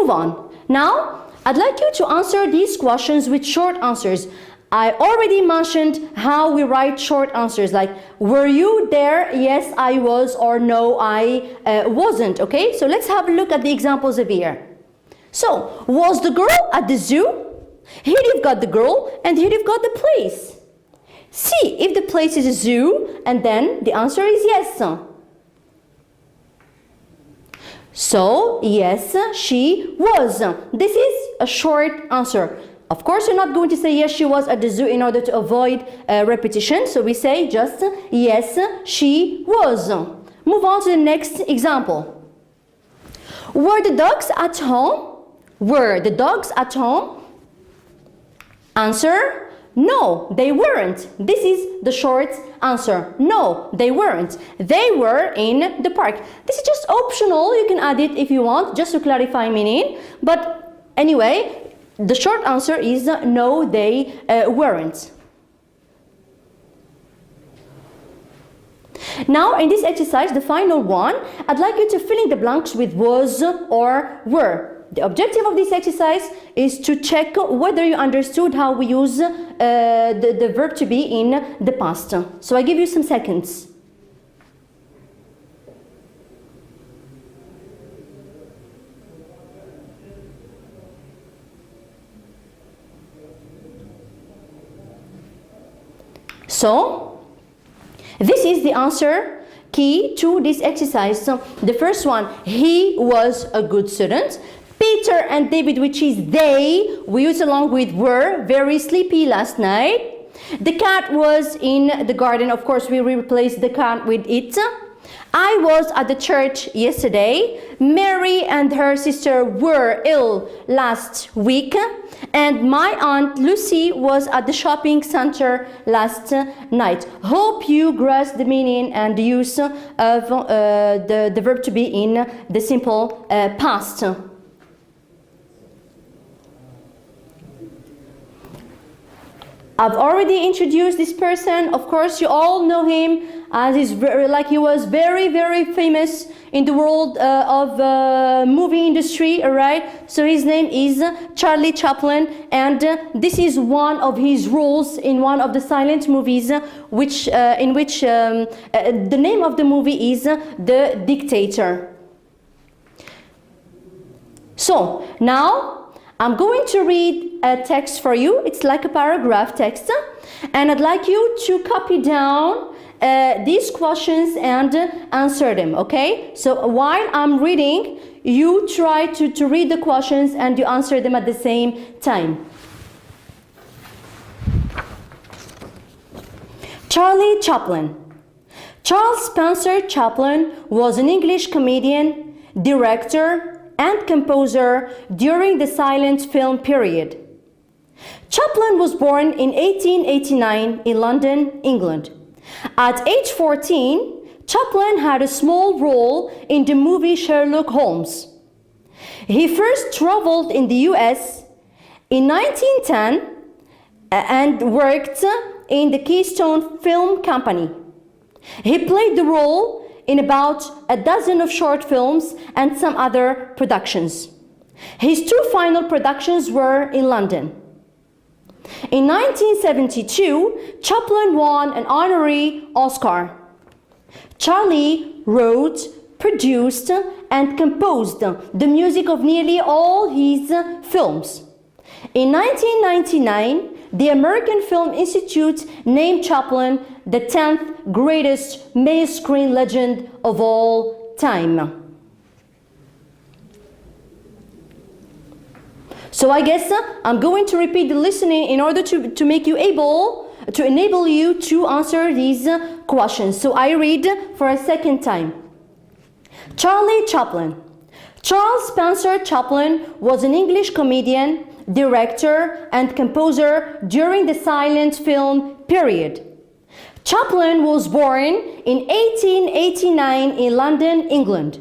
move on. Now, I'd like you to answer these questions with short answers. I already mentioned how we write short answers, like, were you there? Yes, I was, or no, I wasn't, okay? So let's have a look at the examples of here. So, was the girl at the zoo? Here you've got the girl, and here you've got the place. See if the place is a zoo, and then the answer is yes. So, yes, she was. This is a short answer. Of course, you're not going to say yes, she was at the zoo in order to avoid repetition. So we say just yes, she was. Move on to the next example. Were the dogs at home? Were the dogs at home? Answer, no, they weren't. This is the short answer. No, they weren't. They were in the park. This is just optional. You can add it if you want, just to clarify meaning. But anyway, the short answer is no, they weren't. Now, in this exercise, the final one, I'd like you to fill in the blanks with was or were. The objective of this exercise is to check whether you understood how we use the verb to be in the past. So I give you some seconds. So, this is the answer key to this exercise. So, the first one, he was a good student. Peter and David, which is they, we use along with were, very sleepy last night. The cat was in the garden. Of course, we replace the cat with it. I was at the church yesterday. Mary and her sister were ill last week. And my aunt Lucy was at the shopping center last night. Hope you grasp the meaning and the use of the verb to be in the simple past. I've already introduced this person. Of course, you all know him as he was very, very famous in the world of movie industry, all right? So his name is Charlie Chaplin, and this is one of his roles in one of the silent movies, in which the name of the movie is The Dictator. So now I'm going to read a text for you. It's like a paragraph text, and I'd like you to copy down these questions and answer them, okay? So while I'm reading, you try to read the questions and you answer them at the same time. Charlie Chaplin. Charles Spencer Chaplin was an English comedian, director, and composer during the silent film period. Chaplin was born in 1889 in London, England. At age 14, Chaplin had a small role in the movie Sherlock Holmes. He first traveled in the US in 1910 and worked in the Keystone Film Company. He played the role in about a dozen of short films and some other productions. His two final productions were in London. In 1972, Chaplin won an honorary Oscar. Charlie wrote, produced, and composed the music of nearly all his films. In 1999, the American Film Institute named Chaplin the 10th greatest male screen legend of all time. So I guess I'm going to repeat the listening in order to make you to enable you to answer these questions. So I read for a second time. Charlie Chaplin. Charles Spencer Chaplin was an English comedian, director, and composer during the silent film period. Chaplin was born in 1889 in London, England.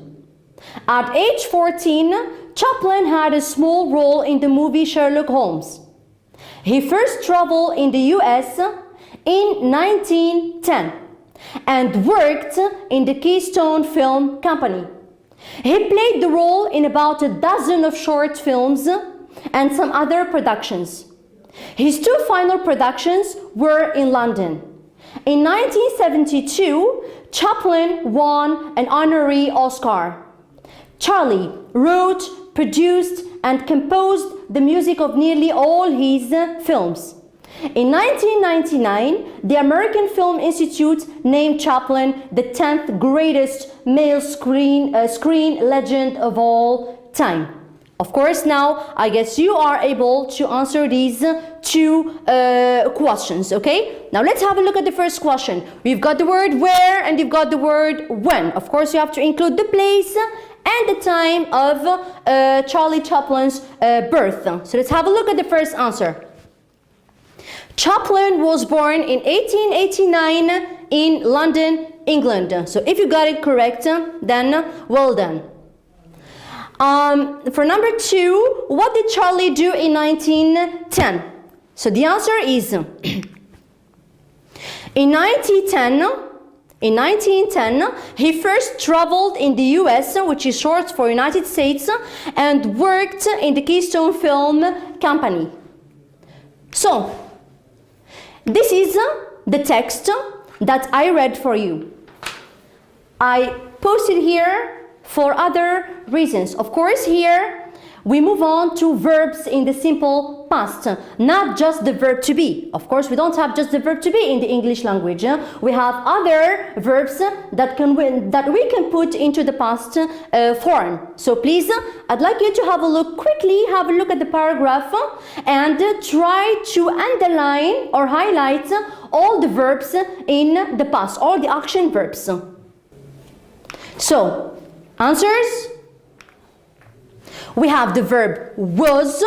At age 14, Chaplin had a small role in the movie Sherlock Holmes. He first traveled in the US in 1910 and worked in the Keystone Film Company. He played the role in about a dozen of short films and some other productions. His two final productions were in London. In 1972, Chaplin won an honorary Oscar. Charlie wrote, produced, and composed the music of nearly all his films. In 1999, the American Film Institute named Chaplin the 10th greatest male screen legend of all time. Of course, now I guess you are able to answer these two questions, okay? Now let's have a look at the first question. We've got the word where and you've got the word when. Of course, you have to include the place and the time of Charlie Chaplin's birth. So let's have a look at the first answer. Chaplin was born in 1889 in London, England. So if you got it correct, then well done. For number 2, what did Charlie do in 1910? So the answer is in 1910, he first traveled in the US, which is short for United States, and worked in the Keystone Film Company. So, this is the text that I read for you. I posted here for other reasons. Of course, here we move on to verbs in the simple past, not just the verb to be. Of course, we don't have just the verb to be in the English language. We have other verbs that we can put into the past form. So please, I'd like you to have a look quickly, have a look at the paragraph and try to underline or highlight all the verbs in the past, all the action verbs. So, answers? We have the verb was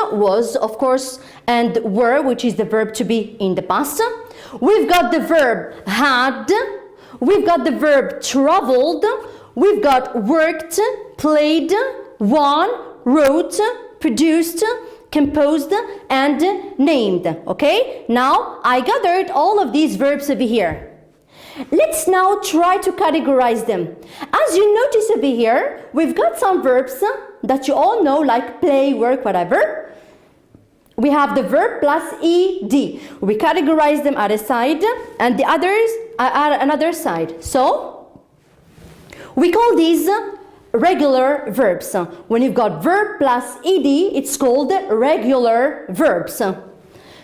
of course, and were, which is the verb to be in the past. We've got the verb had. We've got the verb traveled. We've got worked, played, won, wrote, produced, composed, and named. Okay? Now, I gathered all of these verbs over here. Let's now try to categorize them. As you notice over here, we've got some verbs that you all know, like play, work, whatever. We have the verb plus ed. We categorize them at a side and the others are at another side. So, we call these regular verbs. When you've got verb plus ed, it's called regular verbs.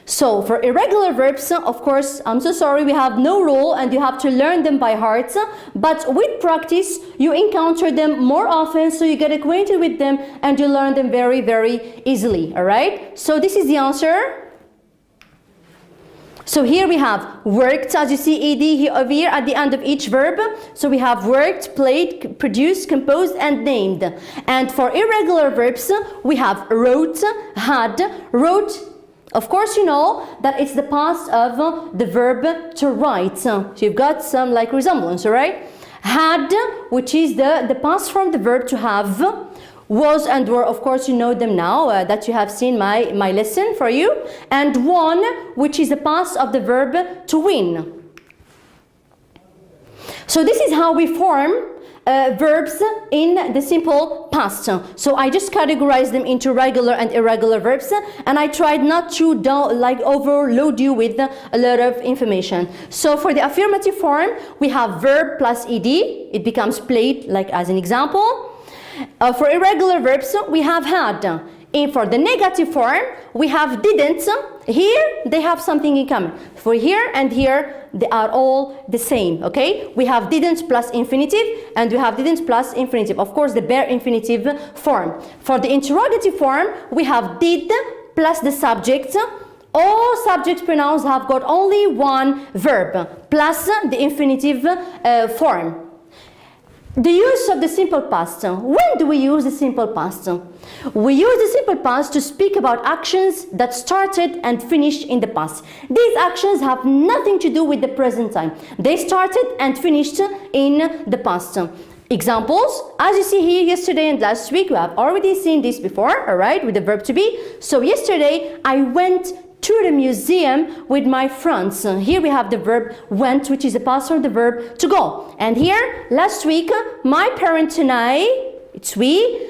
So for irregular verbs, of course, I'm so sorry, we have no rule and you have to learn them by heart. But with practice, you encounter them more often, so you get acquainted with them and you learn them very, very easily. All right? So this is the answer. So here we have worked, as you see ed over here at the end of each verb. So we have worked, played, produced, composed, and named. And for irregular verbs, we have wrote, had, wrote. Of course, you know that it's the past of the verb to write. So you've got some like resemblance, all right? Had, which is the past from the verb to have. Was and were, of course, you know them now that you have seen my lesson for you. And won, which is the past of the verb to win. So this is how we form verbs in the simple past. So I just categorize them into regular and irregular verbs, and I tried not to overload you with a lot of information. So for the affirmative form, we have verb plus ed. It becomes played, like as an example. For irregular verbs, we have had. And for the negative form, we have didn't. Here, they have something in common. For here and here, they are all the same, okay? We have didn't plus infinitive, and we have didn't plus infinitive. Of course, the bare infinitive form. For the interrogative form, we have did plus the subject. All subject pronouns have got only one verb, plus the infinitive form. The use of the simple past. When do we use the simple past? We use the simple past to speak about actions that started and finished in the past. These actions have nothing to do with the present time. They started and finished in the past. Examples, as you see here, yesterday and last week, we have already seen this before, all right, with the verb to be. So yesterday, I went to the museum with my friends. Here we have the verb went, which is the past of the verb to go. And here, last week, my parents and I, It's we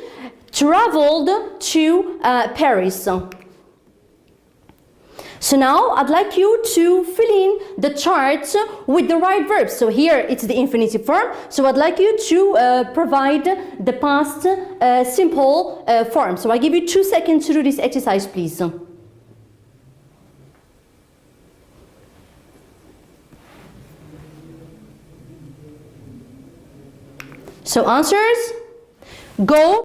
traveled to Paris. So now I'd like you to fill in the charts with the right verbs. So here it's the infinitive form. So I'd like you to provide the past simple form. So I give you 2 seconds to do this exercise, please. So answers, go.